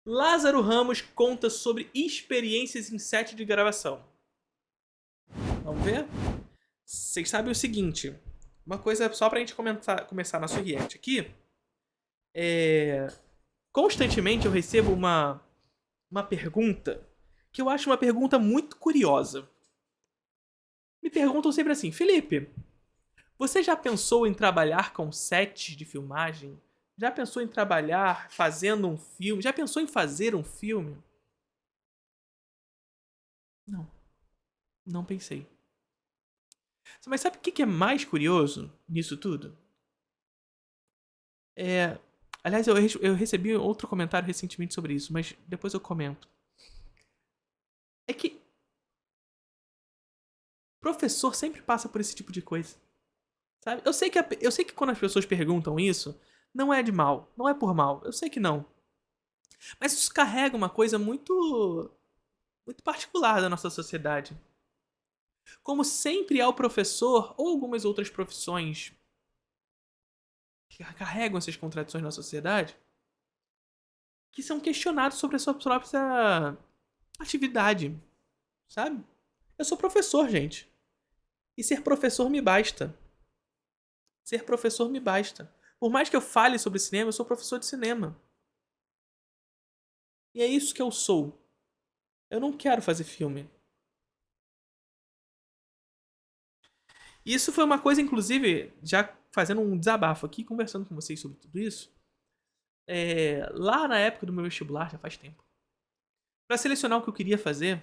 Lázaro Ramos conta sobre experiências em set de gravação. Vamos ver? Vocês sabem o seguinte, uma coisa só pra gente começar nosso react aqui, constantemente eu recebo uma pergunta que eu acho uma pergunta muito curiosa. Me perguntam sempre assim, Felipe, você já pensou em trabalhar com sets de filmagem? Já pensou em trabalhar fazendo um filme? Já pensou em fazer um filme? Não, não pensei. Mas sabe o que é mais curioso nisso tudo? É. Aliás, eu recebi outro comentário recentemente sobre isso, mas depois eu comento. É que professor sempre passa por esse tipo de coisa. Sabe? Eu sei que quando as pessoas perguntam isso, não é de mal. Não é por mal. Eu sei que não. Mas isso carrega uma coisa muito particular da nossa sociedade. Como sempre há o professor ou algumas outras profissões que carregam essas contradições na sociedade, que são questionados sobre a sua própria atividade, sabe? Eu sou professor, gente. E ser professor me basta. Ser professor me basta. Por mais que eu fale sobre cinema, eu sou professor de cinema. E é isso que eu sou. Eu não quero fazer filme. E isso foi uma coisa, inclusive, já fazendo um desabafo aqui, conversando com vocês sobre tudo isso. Lá na época do meu vestibular, já faz tempo. Pra selecionar o que eu queria fazer,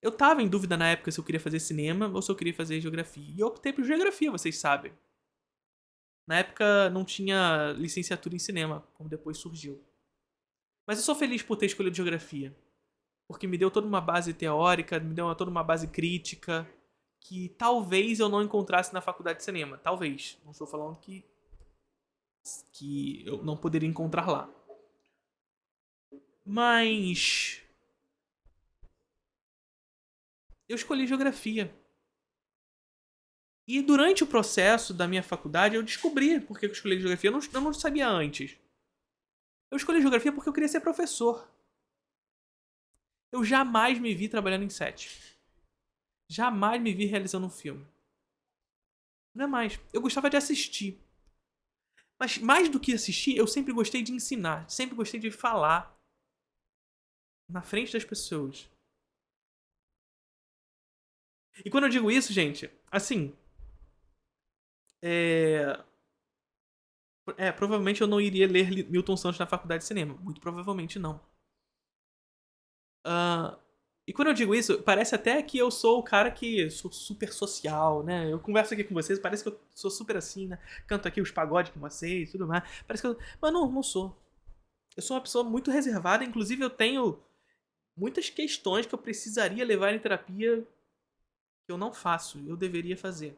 eu tava em dúvida na época se eu queria fazer cinema ou se eu queria fazer geografia. E eu optei por geografia, vocês sabem. Na época não tinha licenciatura em cinema, como depois surgiu. Mas eu sou feliz por ter escolhido geografia. Porque me deu toda uma base teórica, me deu toda uma base crítica, que talvez eu não encontrasse na faculdade de cinema. Talvez. Não estou falando que eu não poderia encontrar lá. Mas eu escolhi geografia. E durante o processo da minha faculdade eu descobri por que eu escolhi geografia. Eu não sabia antes. Eu escolhi geografia porque eu queria ser professor. Eu jamais me vi trabalhando em set. Jamais me vi realizando um filme. Jamais. Eu gostava de assistir. Mas mais do que assistir, eu sempre gostei de ensinar. Sempre gostei de falar na frente das pessoas. E quando eu digo isso, gente, assim. É. Provavelmente eu não iria ler Milton Santos na faculdade de cinema. Muito provavelmente não. Ah, e quando eu digo isso, parece até que eu sou o cara que sou super social, né? Eu converso aqui com vocês, parece que eu sou super assim, né? Canto aqui os pagodes com vocês e tudo mais. Parece que eu. Mas não, não sou. Eu sou uma pessoa muito reservada, inclusive eu tenho muitas questões que eu precisaria levar em terapia que eu não faço, eu deveria fazer.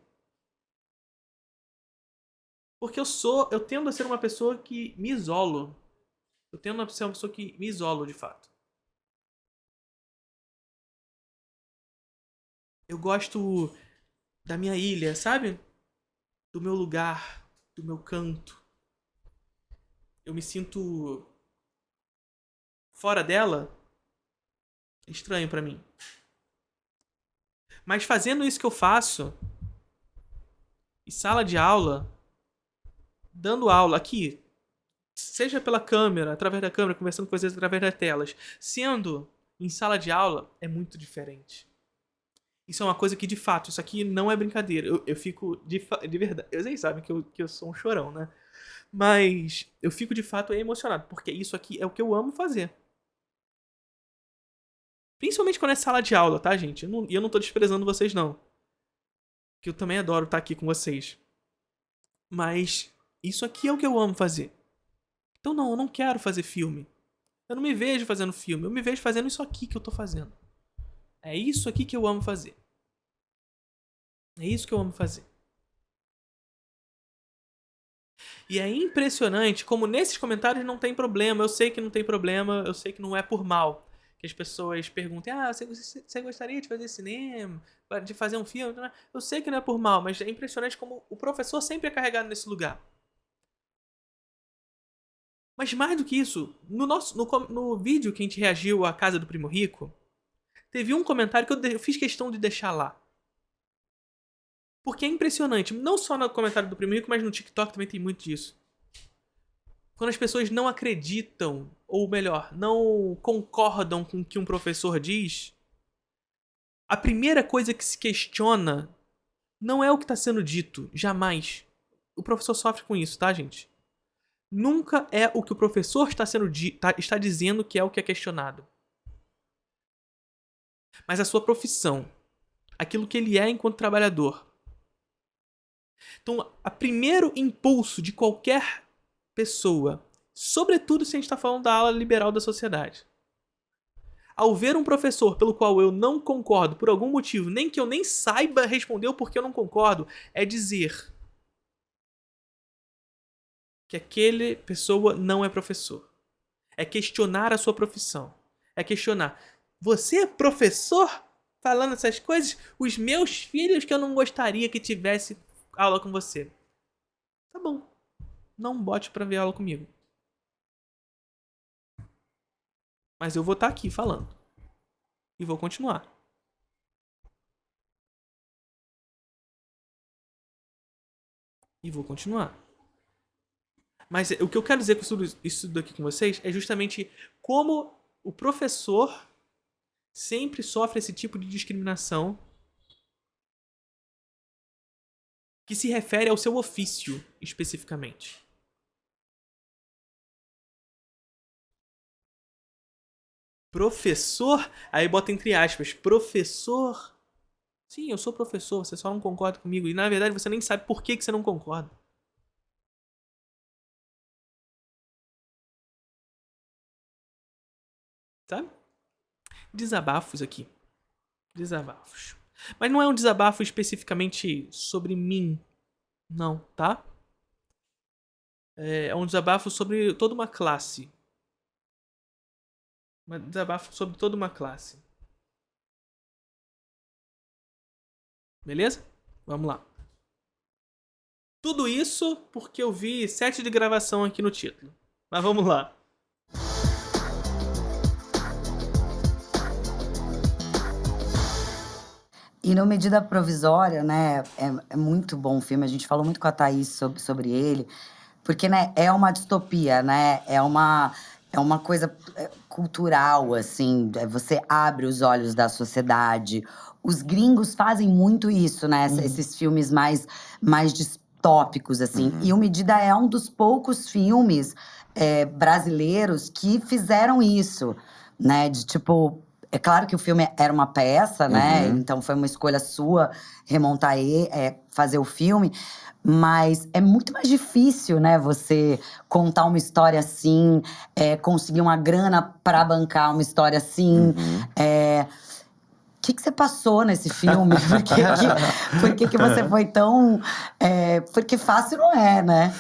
Porque eu tendo a ser uma pessoa que me isolo. Eu tendo a ser uma pessoa que me isolo de fato. Eu gosto da minha ilha, sabe? Do meu lugar, do meu canto. Eu me sinto fora dela. É estranho pra mim. Mas fazendo isso que eu faço, em sala de aula, dando aula aqui, seja pela câmera, através da câmera, conversando com vocês através das telas, sendo em sala de aula, é muito diferente. Isso é uma coisa que, de fato, isso aqui não é brincadeira. Eu fico de verdade. Vocês sabem que eu sou um chorão, né? Mas eu fico de fato emocionado, porque isso aqui é o que eu amo fazer. Principalmente quando é sala de aula, tá, gente? E eu não tô desprezando vocês, não. Que eu também adoro estar aqui com vocês. Mas isso aqui é o que eu amo fazer. Então não, eu não quero fazer filme. Eu não me vejo fazendo filme. Eu me vejo fazendo isso aqui que eu tô fazendo. É isso aqui que eu amo fazer. É isso que eu amo fazer. E é impressionante como nesses comentários não tem problema. Eu sei que não tem problema. Eu sei que não é por mal. Que as pessoas perguntem: ah, você gostaria de fazer cinema? De fazer um filme? Eu sei que não é por mal, mas é impressionante como o professor sempre é carregado nesse lugar. Mas mais do que isso, no vídeo que a gente reagiu à casa do Primo Rico, teve um comentário que eu fiz questão de deixar lá. Porque é impressionante. Não só no comentário do Primo Rico, mas no TikTok também tem muito disso. Quando as pessoas não acreditam, ou melhor, não concordam com o que um professor diz, a primeira coisa que se questiona não é o que está sendo dito. Jamais. O professor sofre com isso, tá, gente? Nunca é o que o professor está dizendo que é o que é questionado. Mas a sua profissão. Aquilo que ele é enquanto trabalhador. Então, o primeiro impulso de qualquer pessoa, sobretudo se a gente está falando da ala liberal da sociedade, ao ver um professor pelo qual eu não concordo por algum motivo, nem que eu nem saiba responder o porquê eu não concordo, é dizer que aquele pessoa não é professor. É questionar a sua profissão. É questionar. Você é professor? Falando essas coisas? Os meus filhos que eu não gostaria que tivesse aula com você. Tá bom. Não bote pra ver aula comigo. Mas eu vou estar aqui falando. E vou continuar. E vou continuar. Mas o que eu quero dizer com isso daqui com vocês é justamente como o professor sempre sofre esse tipo de discriminação que se refere ao seu ofício especificamente. Professor, aí bota entre aspas, professor. Sim, eu sou professor, você só não concorda comigo. E na verdade você nem sabe por que você não concorda. Sabe? Desabafos aqui. Desabafos. Mas não é um desabafo especificamente sobre mim, não, tá? É um desabafo sobre toda uma classe. Um desabafo sobre toda uma classe. Beleza? Vamos lá. Tudo isso porque eu vi set de gravação aqui no título. Mas vamos lá. E no Medida Provisória, né, é muito bom o filme, a gente falou muito com a Thaís sobre ele, porque, né, é uma distopia, né, é uma coisa cultural, assim, você abre os olhos da sociedade. Os gringos fazem muito isso, né, esses filmes mais distópicos, assim. E o Medida é um dos poucos filmes brasileiros que fizeram isso, né, de tipo... É claro que o filme era uma peça, né? Então foi uma escolha sua remontar fazer o filme. Mas é muito mais difícil, né? Você contar uma história assim, conseguir uma grana para bancar uma história assim. O que você passou nesse filme? Por que você foi tão... porque fácil não é, né?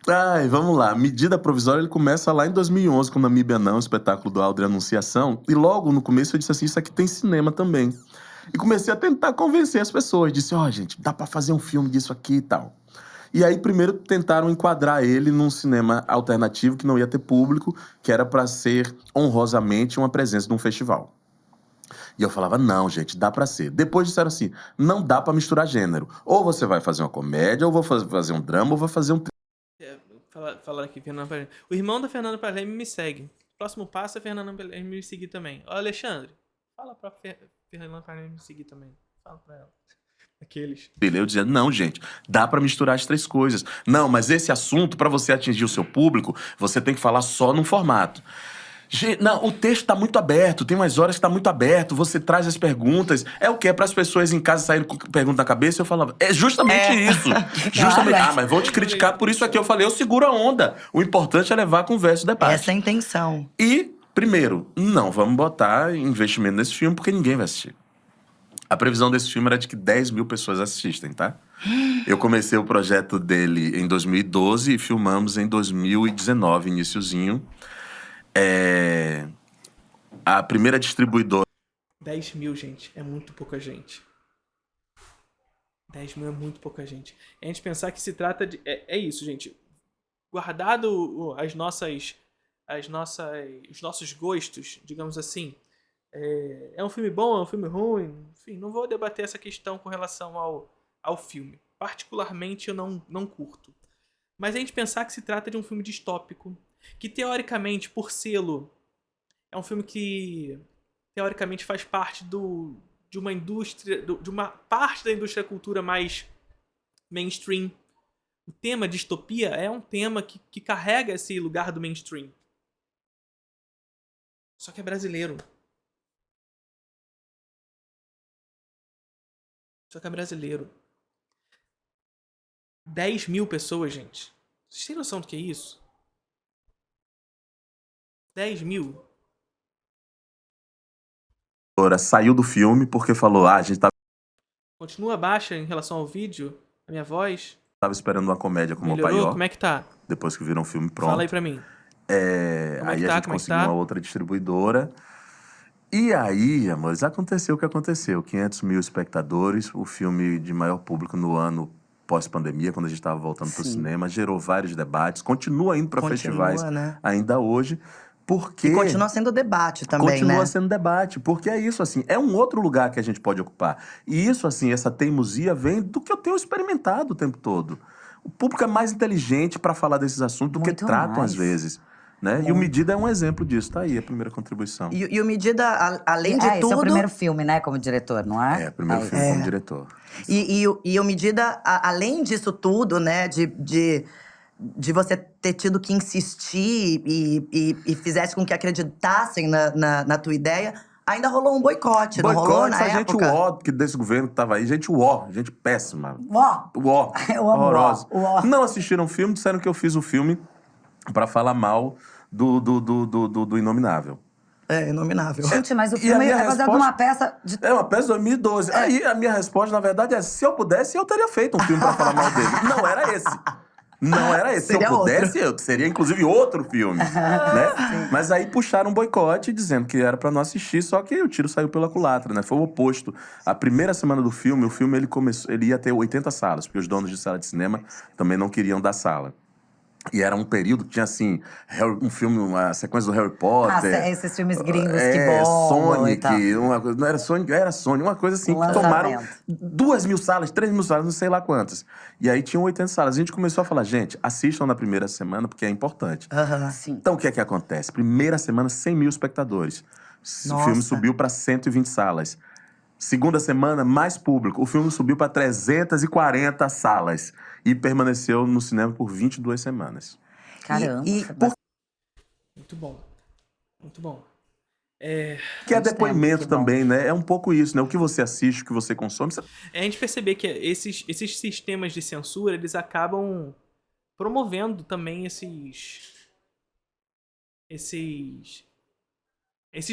Ai, vamos lá. Medida Provisória, ele começa lá em 2011, com Namíbia Não, o espetáculo do Aldre Anunciação. E logo no começo eu disse assim, isso aqui tem cinema também. E comecei a tentar convencer as pessoas. Disse, gente, dá pra fazer um filme disso aqui e tal. E aí primeiro tentaram enquadrar ele num cinema alternativo que não ia ter público, que era pra ser honrosamente uma presença num festival. E eu falava, não, gente, dá pra ser. Depois disseram assim, não dá pra misturar gênero. Ou você vai fazer uma comédia, ou vou fazer um drama, ou vou fazer um... Falar aqui, Fernanda Parelli. O irmão da Fernanda Parelli me segue. Próximo passo é Fernanda Parelli me seguir também. Ó, Alexandre, fala pra Fernanda Parelli me seguir também. Fala pra ela. Aqueles. Eu dizia, não, gente, dá pra misturar as três coisas. Não, mas esse assunto, pra você atingir o seu público, você tem que falar só num formato. Gente, não, o texto tá muito aberto, tem umas horas que tá muito aberto, você traz as perguntas. É o que? É para as pessoas em casa saírem com pergunta na cabeça? Eu falava, é justamente isso. Justamente. Claro. Mas vou te criticar por isso aqui. Eu falei, eu seguro a onda. O importante é levar a conversa e o debate. Essa é a intenção. E, primeiro, não vamos botar investimento nesse filme porque ninguém vai assistir. A previsão desse filme era de que 10 mil pessoas assistem, tá? Eu comecei o projeto dele em 2012 e filmamos em 2019, iniciozinho. A primeira distribuidora... 10 mil, gente. É muito pouca gente. 10 mil é muito pouca gente. A gente pensar que se trata de... É isso, gente. guardado os nossos gostos, digamos assim, é um filme bom, é um filme ruim, enfim, não vou debater essa questão com relação ao filme. Particularmente eu não curto. Mas a gente pensar que se trata de um filme distópico, que teoricamente, por selo, é um filme que teoricamente faz parte de uma indústria, de uma parte da indústria da cultura mais mainstream. O tema distopia é um tema que carrega esse lugar do mainstream. Só que é brasileiro. Só que é brasileiro. 10 mil pessoas, gente. Vocês têm noção do que é isso? 10 mil? Saiu do filme porque falou, a gente Continua baixa em relação ao vídeo? A minha voz? tava esperando uma comédia como o Melhorou? Paió, Como é que tá? depois que viram um filme pronto. Fala aí pra mim. Como é que Aí tá? a gente Como é que conseguiu tá? uma outra distribuidora. E aí, amores, aconteceu o que aconteceu. 500 mil espectadores, o filme de maior público no ano pós-pandemia, quando a gente estava voltando para o Sim. cinema, gerou vários debates, continua indo para festivais né? ainda hoje, porque... E continua sendo debate também, Continua né? sendo debate, porque é isso, assim, é um outro lugar que a gente pode ocupar. E isso, assim, essa teimosia vem do que eu tenho experimentado o tempo todo. O público é mais inteligente para falar desses assuntos do que Muito tratam mais. às vezes. Né? E o Medida é um exemplo disso, tá aí a primeira contribuição. E o Medida, além de Esse tudo... é o primeiro filme, né, como diretor, não é? É, primeiro filme como diretor. E o Medida, além disso tudo, né, de você ter tido que insistir e fizesse com que acreditassem na tua ideia, ainda rolou um boicote, não rolou na essa gente época? uó que desse governo que tava aí, gente uó, gente péssima. Ó, Uó, Eu amo horrorosa. uó. Não assistiram o filme, disseram que eu fiz o filme pra falar mal do Inominável. É, inominável. gente, mas o E a filme minha é baseado resposta- numa peça de... É uma peça de 2012. Aí a minha resposta, na verdade, é: se eu pudesse, eu teria feito um filme pra falar mal dele. Não era esse. Não era esse. Seria Se eu pudesse, seria inclusive outro filme. Né? Mas aí puxaram um boicote dizendo que era pra não assistir, só que o tiro saiu pela culatra, né? Foi o oposto. A primeira semana do filme, o filme ele ia ter 80 salas, porque os donos de sala de cinema também não queriam dar sala. E era um período que tinha, assim, um filme, uma sequência do Harry Potter. esses filmes gringos que bombam Sonic, e tal. não era Sonic, era Sonic, uma coisa assim, Um que tomaram lançamento. 2.000 salas, 3.000 salas, não sei lá quantas. E aí tinham 80 salas. A gente começou a falar, gente, assistam na primeira semana, porque é importante. Aham. Sim. Então, o que é que acontece? Primeira semana, 100 mil espectadores. O Nossa. filme subiu para 120 salas. Segunda semana, mais público. O filme subiu para 340 salas. E permaneceu no cinema por 22 semanas. Caramba. E Sebastião. Muito bom. Muito bom. Que é Muito depoimento tempo, que bom. também, né? É um pouco isso, né? O que você assiste, o que você consome. É a gente perceber que esses sistemas de censura, eles acabam promovendo também esses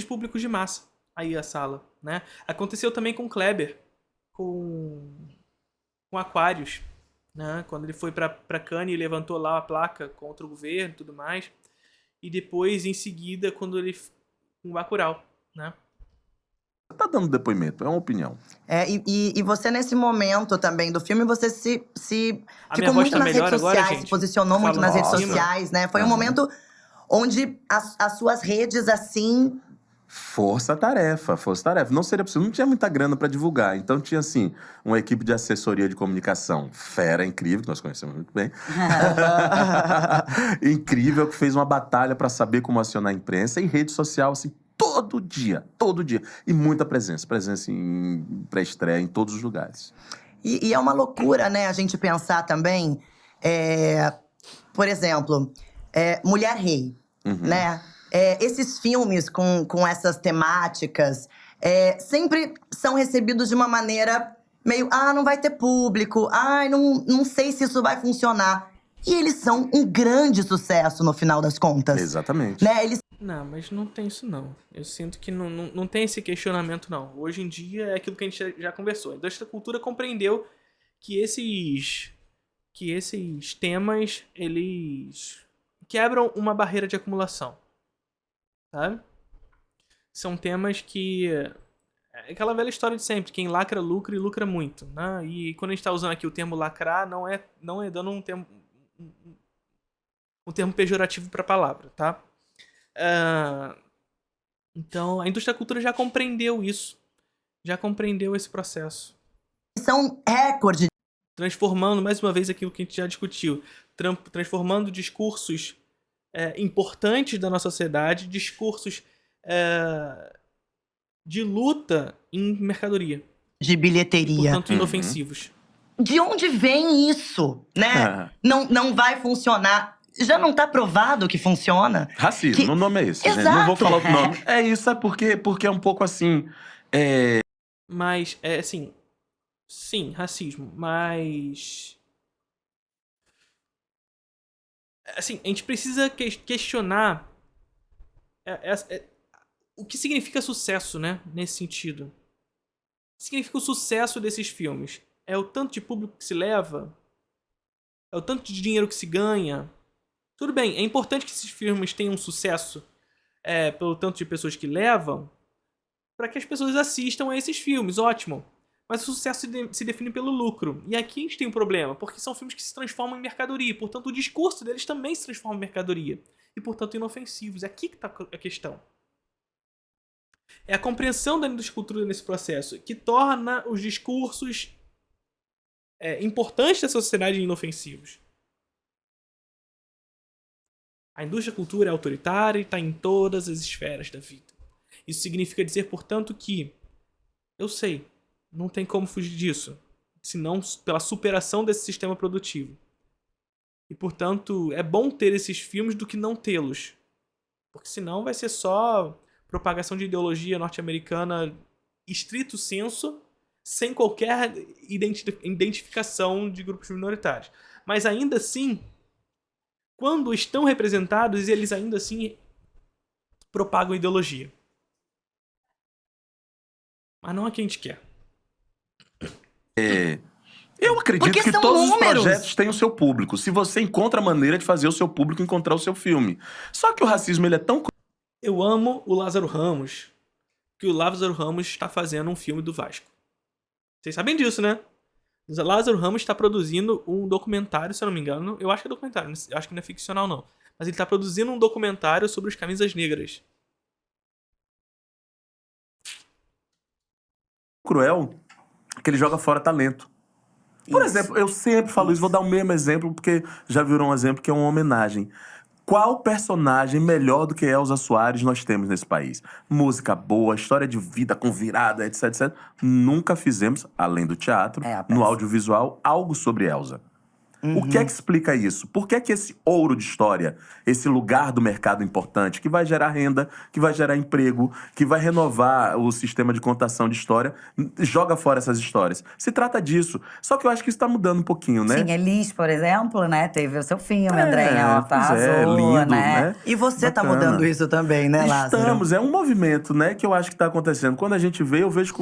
públicos de massa aí a sala, né? Aconteceu também com Kleber, com Aquarius, né? Quando ele foi pra Cannes e levantou lá a placa contra o governo e tudo mais. E depois, em seguida, quando ele... com Bacurau, né? Você tá dando depoimento, é uma opinião. E você, nesse momento também do filme, você se A minha ficou voz muito tá nas melhor redes agora, sociais, gente? se posicionou muito Falando nas redes por cima. sociais, né? Foi um Aham. momento onde as suas redes, assim... Força-tarefa. Não seria possível, não tinha muita grana pra divulgar. Então tinha, assim, uma equipe de assessoria de comunicação fera, incrível, que nós conhecemos muito bem. Incrível, que fez uma batalha pra saber como acionar a imprensa e rede social, assim, todo dia. E muita presença em pré-estreia em todos os lugares. E é uma loucura, né, a gente pensar também, por exemplo, Mulher Rei, né? Esses filmes com essas temáticas sempre são recebidos de uma maneira meio, não vai ter público, não sei se isso vai funcionar. E eles são um grande sucesso no final das contas. Exatamente. Né? Eles Não, mas não tem isso não. Eu sinto que não tem esse questionamento não. Hoje em dia é aquilo que a gente já conversou. A indústria da cultura compreendeu que esses temas, eles quebram uma barreira de acumulação. Sabe? São temas que... É aquela velha história de sempre. Quem lacra, lucra e lucra muito. Né? E quando a gente está usando aqui o termo lacrar, não é dando um termo... um termo pejorativo para a palavra, tá? Então, a indústria da cultura já compreendeu isso. Já compreendeu esse processo. São recorde. Transformando, mais uma vez, aquilo que a gente já discutiu. Transformando discursos importantes da nossa sociedade, discursos de luta em mercadoria. De bilheteria. Portanto, inofensivos. De onde vem isso, né? Não vai funcionar. Já não tá provado que funciona? Racismo, o nome é esse, gente. Exato. Não vou falar o nome. É isso, é porque é um pouco assim. Mas, assim. Sim, racismo, mas. Assim, a gente precisa questionar o que significa sucesso, né? Nesse sentido. O que significa o sucesso desses filmes? É o tanto de público que se leva? É o tanto de dinheiro que se ganha? Tudo bem, é importante que esses filmes tenham sucesso pelo tanto de pessoas que levam, para que as pessoas assistam a esses filmes, ótimo. Mas o sucesso se define pelo lucro. E aqui a gente tem um problema, porque são filmes que se transformam em mercadoria, portanto o discurso deles também se transforma em mercadoria. E, portanto, inofensivos. É aqui que está a questão. É a compreensão da indústria cultura nesse processo que torna os discursos importantes da sociedade inofensivos. A indústria cultura é autoritária e está em todas as esferas da vida. Isso significa dizer, portanto, que eu sei, não tem como fugir disso, senão pela superação desse sistema produtivo. E, portanto, é bom ter esses filmes do que não tê-los. Porque senão vai ser só propagação de ideologia norte-americana estrito sensu, sem qualquer identificação de grupos minoritários. Mas ainda assim, quando estão representados, eles ainda assim propagam ideologia. Mas não é o que a gente quer. Eu acredito Porque que são todos números. os projetos têm o seu público. Se você encontra a maneira de fazer o seu público encontrar o seu filme. Só que o racismo, ele é tão... Eu amo o Lázaro Ramos, que o Lázaro Ramos está fazendo um filme do Vasco. Vocês sabem disso, né? O Lázaro Ramos está produzindo um documentário, se eu não me engano. Eu acho que é documentário, acho que não é ficcional, não. Mas ele está produzindo um documentário sobre os camisas negras. cruel que ele joga fora talento. Por exemplo, eu sempre falo isso, vou dar o mesmo exemplo, porque já virou um exemplo que é uma homenagem. Qual personagem melhor do que Elza Soares nós temos nesse país? Música boa, história de vida com virada, etc, etc. Nunca fizemos, além do teatro, no audiovisual, algo sobre Elza. O que é que explica isso? Por que é que esse ouro de história, esse lugar do mercado importante, que vai gerar renda, que vai gerar emprego, que vai renovar o sistema de contação de história, joga fora essas histórias? Se trata disso. Só que eu acho que isso tá mudando um pouquinho, né? Sim, Elis, por exemplo, né? Teve o seu filme, Andréia, ela pois arrasou, lindo, né? E você tá Bacana. mudando isso também, né, Lázaro? Estamos, é um movimento, né, que eu acho que está acontecendo. Quando a gente vê, eu vejo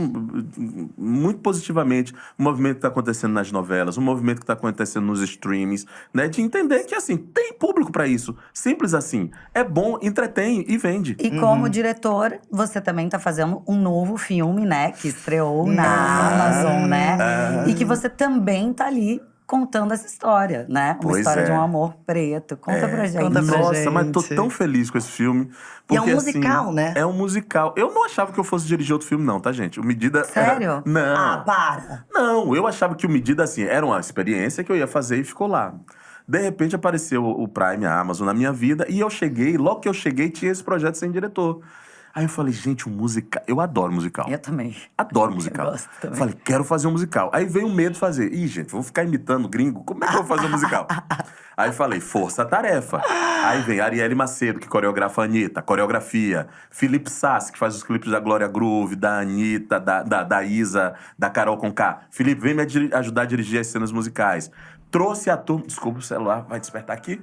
muito positivamente o movimento que está acontecendo nas novelas, o movimento que está acontecendo nos streamings, né, de entender que, assim, tem público para isso. Simples assim. É bom, entretém e vende. E como diretor, você também tá fazendo um novo filme, né? Que estreou na Amazon, né? E que você também tá ali contando essa história, né? Uma Pois história de é. um amor preto. Conta pra gente. Conta pra Nossa, gente. mas tô tão feliz com esse filme. E é um Porque, musical, assim, né? É um musical. Eu não achava que eu fosse dirigir outro filme, não, tá, gente? O Medida… Sério? Não. Ah, para! Não, eu achava que o Medida, assim, era uma experiência que eu ia fazer e ficou lá. De repente apareceu o Prime, a Amazon na minha vida, e eu cheguei, logo que eu cheguei, tinha esse projeto sem diretor. Aí eu falei, gente, um musical… Eu adoro musical. Eu também. Adoro musical. Eu gosto também. Falei, quero fazer um musical. Aí veio o medo de fazer. Ih, gente, vou ficar imitando gringo? Como é que eu vou fazer um musical? Aí falei, força-tarefa. Aí vem Arielle Macedo, que coreografa a Anitta, coreografia. Felipe Sassi, que faz os clipes da Glória Groove, da Anitta, da Isa, da Carol Conká. Felipe, vem me ajudar a dirigir as cenas musicais. Trouxe a turma… Desculpa, o celular vai despertar aqui.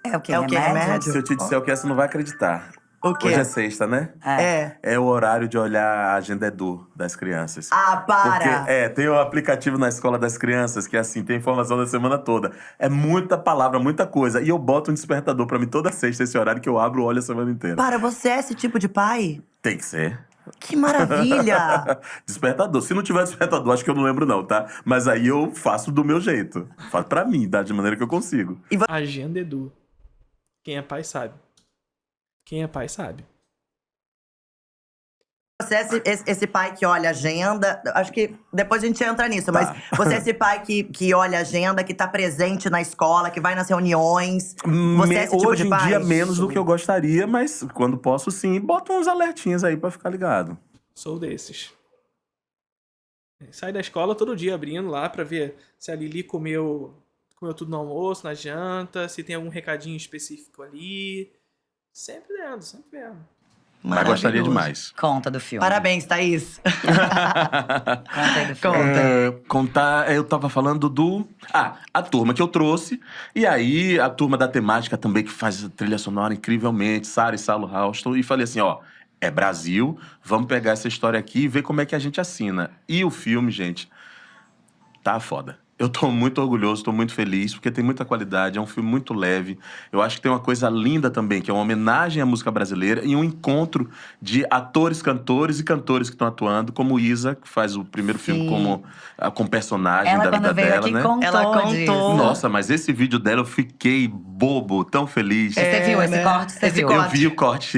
É o que? É o quê? Remédio? Se eu te disser o que é, você não vai acreditar. O quê? Hoje é sexta, né? É. É o horário de olhar a agenda Edu das crianças. Ah, para! Porque, tem um aplicativo na escola das crianças que, assim, tem informação da semana toda. É muita palavra, muita coisa. E eu boto um despertador pra mim toda sexta, esse horário que eu abro e olho a semana inteira. Para, você é esse tipo de pai? Tem que ser. Que maravilha! Despertador. Se não tiver despertador, acho que eu não lembro não, tá? Mas aí eu faço do meu jeito. Faço pra mim, tá? De maneira que eu consigo. Agenda Edu. Quem é pai sabe. Quem é pai sabe. Você é esse pai que olha a agenda. Acho que depois a gente entra nisso, mas você é esse pai que olha a agenda, que tá presente na escola, que vai nas reuniões. Você é esse tipo Hoje de em pai? dia, menos do que eu gostaria, mas quando posso, sim. Bota uns alertinhos aí pra ficar ligado. Sou desses. Sai da escola todo dia abrindo lá pra ver se a Lili comeu tudo no almoço, na janta, se tem algum recadinho específico ali. Sempre vendo. Mas gostaria Maravilhoso. demais. Conta do filme. Parabéns, Thaís. Conta aí do filme. Conta. Eu tava falando a turma que eu trouxe. E aí, a turma da temática também, que faz a trilha sonora incrivelmente, Sarah e Saulo Ralston. E falei assim, ó, é Brasil, vamos pegar essa história aqui e ver como é que a gente assina. E o filme, gente, tá foda. Eu tô muito orgulhoso, tô muito feliz, porque tem muita qualidade, é um filme muito leve. Eu acho que tem uma coisa linda também, que é uma homenagem à música brasileira e um encontro de atores, cantores e cantores que estão atuando, como Isa, que faz o primeiro filme com personagem Ela, da quando vida veio dela, aqui, né? contou Ela contou. disso. Nossa, mas esse vídeo dela eu fiquei bobo, tão feliz. Você viu esse né? corte? Você Esse viu? Eu corte.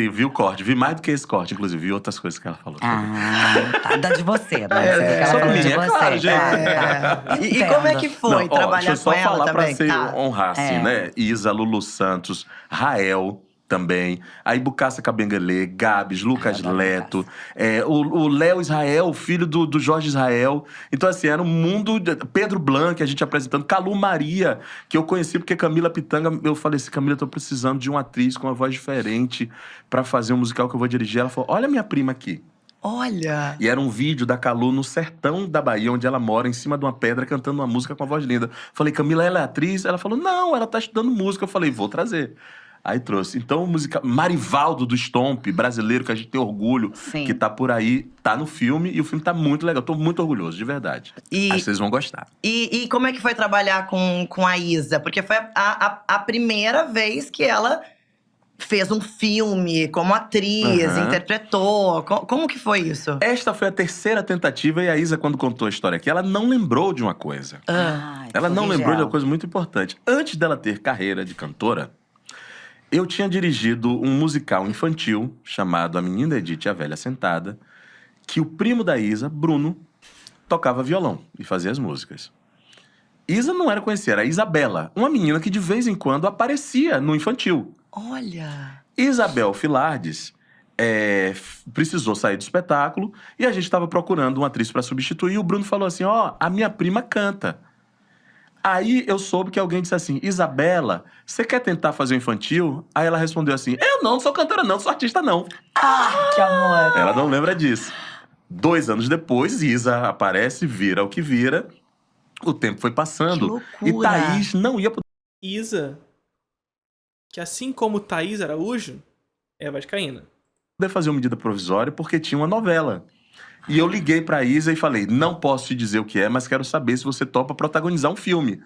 vi o corte. Vi mais do que esse corte, inclusive. Vi outras coisas que ela falou. Tá. Da de você, né? Você viu que ela sobre falou mim, de é você. claro, gente. Tá. E como é que foi Não, ó, deixa trabalhar eu só com ela falar também? pra Tá. honrar, assim, né? Isa, Lulu Santos, Rael também. Aí Bucaça Cabenguele, Gabs, Lucas adoro Leto. O Léo Israel, filho do Jorge Israel. Então, assim, era um mundo... Pedro Blanc, a gente apresentando. Calu Maria, que eu conheci porque Camila Pitanga... Eu falei assim, Camila, eu tô precisando de uma atriz com uma voz diferente pra fazer um musical que eu vou dirigir. Ela falou, olha minha prima aqui. Olha. E era um vídeo da Calu no sertão da Bahia, onde ela mora, em cima de uma pedra, cantando uma música com a voz linda. Falei, Camila, ela é atriz? Ela falou, não, ela tá estudando música. Eu falei, vou trazer. Aí trouxe. Então, música Marivaldo do Stomp, brasileiro, que a gente tem orgulho, Sim. que tá por aí, tá no filme. E o filme tá muito legal. Tô muito orgulhoso, de verdade. E- Acho que vocês vão gostar. E como é que foi trabalhar com a Isa? Porque foi a primeira vez que ela fez um filme como atriz, Aham. interpretou. Como que foi isso? Esta foi a terceira tentativa e a Isa, quando contou a história aqui, ela não lembrou de uma coisa. Ela não lembrou de uma coisa muito importante. Antes dela ter carreira de cantora, eu tinha dirigido um musical infantil chamado A Menina Edith e a Velha Sentada, que o primo da Isa, Bruno, tocava violão e fazia as músicas. Isa não era conhecida, era a Isabela, uma menina que de vez em quando aparecia no infantil. Olha. Isabel Filardes precisou sair do espetáculo e a gente estava procurando uma atriz para substituir. E o Bruno falou assim, a minha prima canta. Aí eu soube que alguém disse assim, Isabela, você quer tentar fazer o infantil? Aí ela respondeu assim, eu não sou cantora não, sou artista não. Que amor. Ela não lembra disso. 2 anos depois, Isa aparece, vira o que vira. O tempo foi passando. Que E loucura. Thaís não ia Isa, que assim como Thaís Araújo, é vascaína. poder fazer uma medida provisória porque tinha uma novela. E eu liguei pra Isa e falei, não posso te dizer o que é, mas quero saber se você topa protagonizar um filme.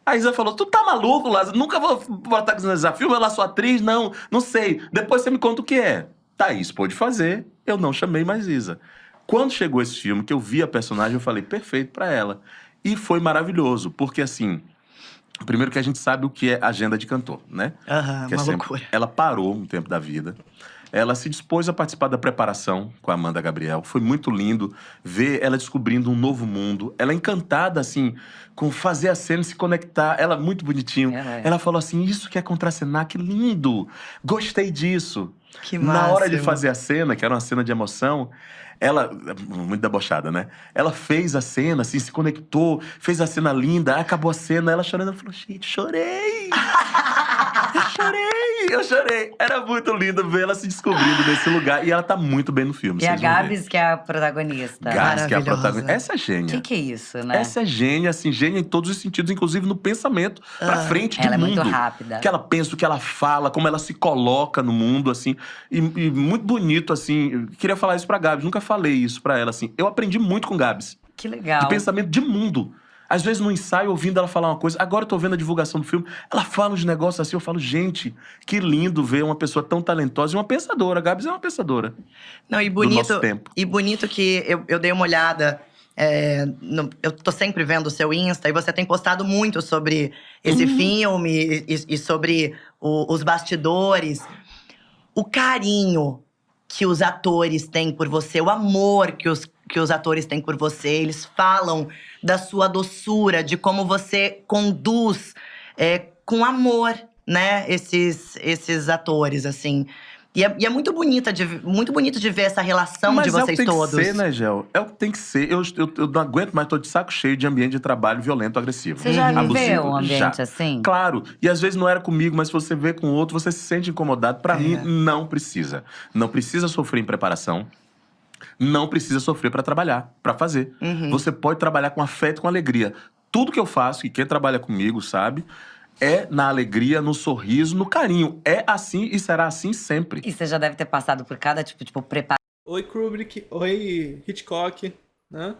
A Isa falou, tu tá maluco, Lázaro? Nunca vou protagonizar filme, ela sou atriz? Não sei. Depois você me conta o que é. Thaís pôde fazer, eu não chamei mais Isa. Quando chegou esse filme, que eu vi a personagem, eu falei, perfeito pra ela. E foi maravilhoso, porque assim... Primeiro que a gente sabe o que é agenda de cantor, né? Aham, Que é uma sempre- loucura. Ela parou um tempo da vida. Ela se dispôs a participar da preparação com a Amanda Gabriel. Foi muito lindo ver ela descobrindo um novo mundo. Ela encantada, assim, com fazer a cena e se conectar. Ela muito bonitinho. Ela é. Ela falou assim, isso que é contracenar, que lindo! Gostei disso. Que Na hora de máximo. fazer a cena, que era uma cena de emoção, ela, muito debochada, né? Ela fez a cena, assim, se conectou, fez a cena linda, acabou a cena, ela chorando, ela falou, gente, chorei! Eu chorei! Era muito lindo ver ela se descobrindo nesse lugar. E ela tá muito bem no filme, E a vocês vão ver. Gabs, que é a protagonista. Gabs, que é a Maravilhosa. protagonista. Essa é gênia. Que é isso, né? Essa é gênia, assim, gênia em todos os sentidos, inclusive no pensamento, pra frente de Ela é mundo. muito rápida. O que ela pensa, o que ela fala, como ela se coloca no mundo, assim. E muito bonito, assim. Eu queria falar isso pra Gabs, nunca falei isso pra ela, assim. Eu aprendi muito com Gabs, Que legal. de pensamento de mundo. Às vezes no ensaio, ouvindo ela falar uma coisa, agora eu tô vendo a divulgação do filme, ela fala uns negócios assim, eu falo, gente, que lindo ver uma pessoa tão talentosa e uma pensadora. A Gabs é uma pensadora. Não, e nosso bonito, tempo. e bonito que eu dei uma olhada Eu tô sempre vendo o seu Insta e você tem postado muito sobre esse filme e sobre os bastidores. O carinho que os atores têm por você, o amor que os atores têm por você. Eles falam da sua doçura, de como você conduz com amor, né, esses atores, assim. E é muito bonito de ver essa relação Mas de vocês é o que todos. tem que ser, né, Gel? É o que tem que ser. Eu não aguento mais, tô de saco cheio de ambiente de trabalho violento, agressivo. Você já abusivo. viveu um ambiente Já. assim? Claro. E às vezes não era comigo, mas se você vê com outro, você se sente incomodado. Pra mim, não precisa. Não precisa sofrer em preparação. Não precisa sofrer pra trabalhar, pra fazer. Você pode trabalhar com afeto e com alegria. Tudo que eu faço, e quem trabalha comigo sabe, é na alegria, no sorriso, no carinho. É assim e será assim sempre. E você já deve ter passado por cada tipo, Oi, Kubrick. Oi, Hitchcock. Né?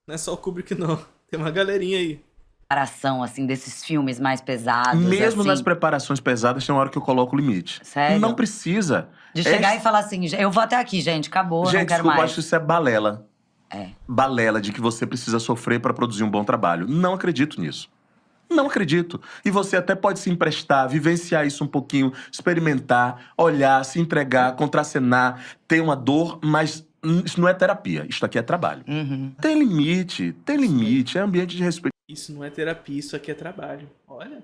Não é só o Kubrick, não. Tem uma galerinha aí. preparação, assim, desses filmes mais pesados, Mesmo assim. nas preparações pesadas, tem uma hora que eu coloco o limite. Sério? Não precisa. De chegar e falar assim, eu vou até aqui, gente, acabou, Gente, não quero desculpa, mais. acho que isso é balela. Balela de que você precisa sofrer pra produzir um bom trabalho. Não acredito nisso. Não acredito. E você até pode se emprestar, vivenciar isso um pouquinho, experimentar, olhar, se entregar, contracenar, ter uma dor, mas isso não é terapia. Isso aqui é trabalho. Tem limite, é ambiente de respeito. Isso não é terapia, isso aqui é trabalho. Olha,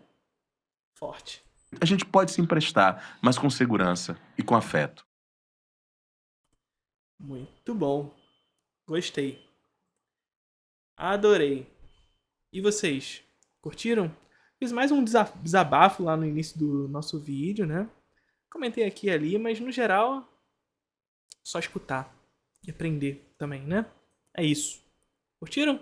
forte. A gente pode se emprestar, mas com segurança e com afeto. Muito bom. Gostei. Adorei. E vocês? Curtiram? Fiz mais um desabafo lá no início do nosso vídeo, né? Comentei aqui e ali, mas no geral, só escutar e aprender também, né? É isso. Curtiram?